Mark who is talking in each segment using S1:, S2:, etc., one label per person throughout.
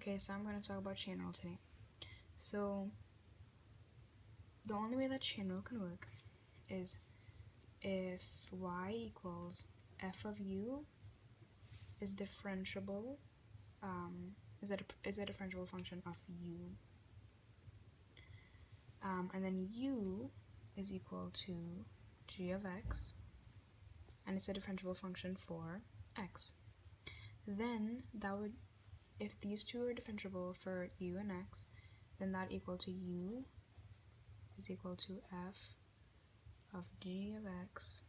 S1: Okay, so I'm going to talk about chain rule today. So the only way that chain rule can work is if y equals f of u is differentiable, is a differentiable function of u, and then u is equal to g of x, and it's a differentiable function for x. Then that would, if these two are differentiable for u and x, then that equal to u is equal to f of g of x.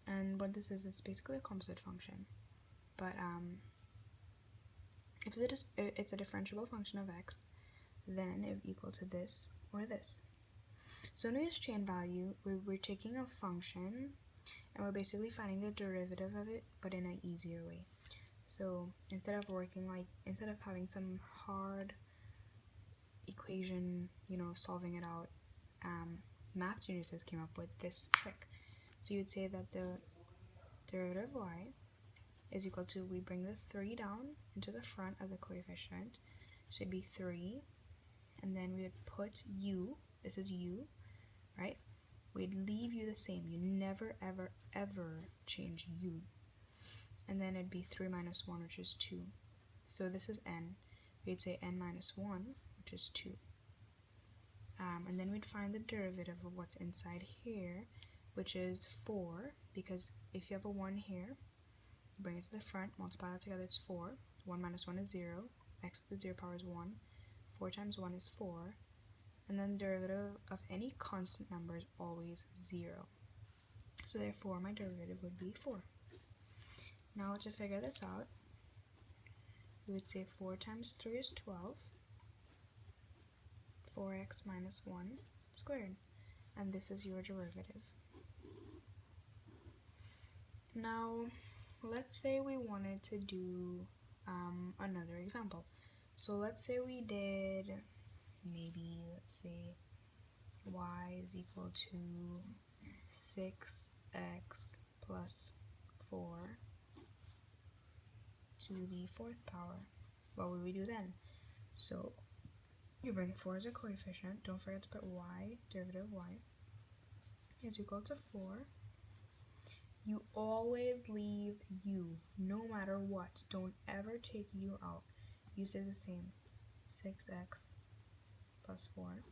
S1: And what this is, it's basically a composite function. But if it's a differentiable function of x, then it would equal to this or this. So in this chain value, we're taking a function and we're basically finding the derivative of it, but in an easier way. So instead of having some hard equation, solving it out, math geniuses came up with this trick. So you'd say that the derivative of y is equal to, we bring the 3 down into the front of the coefficient, so it'd be 3, and then we would put u, this is u, right? We'd leave u the same, you never ever ever change u, and then it'd be 3 minus 1, which is 2. So this is n, we'd say n minus 1, which is 2. And then we'd find the derivative of what's inside here, which is 4, because if you have a 1 here, bring it to the front, multiply that together, it's 4. 1 minus 1 is 0, x to the 0 power is 1, 4 times 1 is 4, and then the derivative of any constant number is always 0. So therefore my derivative would be 4. Now to figure this out, we would say 4 times 3 is 12, 4x minus 1 squared, and this is your derivative. Now let's say we wanted to do another example. So let's say we did, let's say y is equal to 6x plus 4 to the 4th power. What would we do then? So you bring 4 as a coefficient, don't forget to put y, derivative of y, is equal to 4. You always leave u, no matter what. Don't ever take u out. U stays the same. 6x plus 4.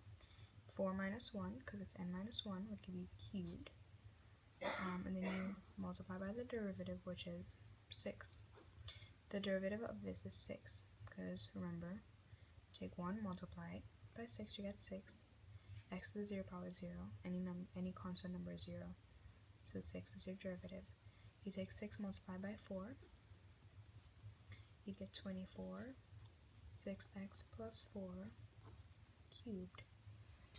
S1: 4 minus 1, because it's n minus 1, would give you cubed. And then you multiply by the derivative, which is 6. The derivative of this is 6, because remember, take 1, multiply it by 6, you get 6. X to the 0 power is 0. Any constant number is 0. So 6 is your derivative. You take 6 multiplied by 4, you get 24, 6x plus 4 cubed.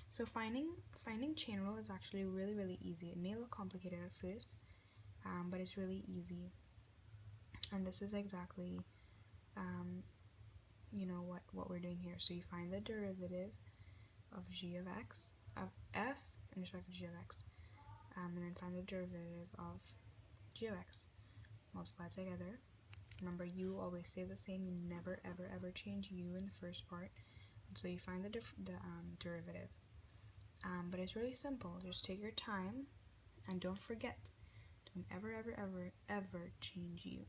S1: So finding chain rule is actually really easy. It may look complicated at first, but it's really easy. And this is exactly what we're doing here. So you find the derivative of g of x, of f in respect to g of x, and then find the derivative of g of x. Multiply together. Remember, u always stays the same. You never ever change u in the first part. And so you find the derivative. But it's really simple. Just take your time, and don't forget, don't ever change u.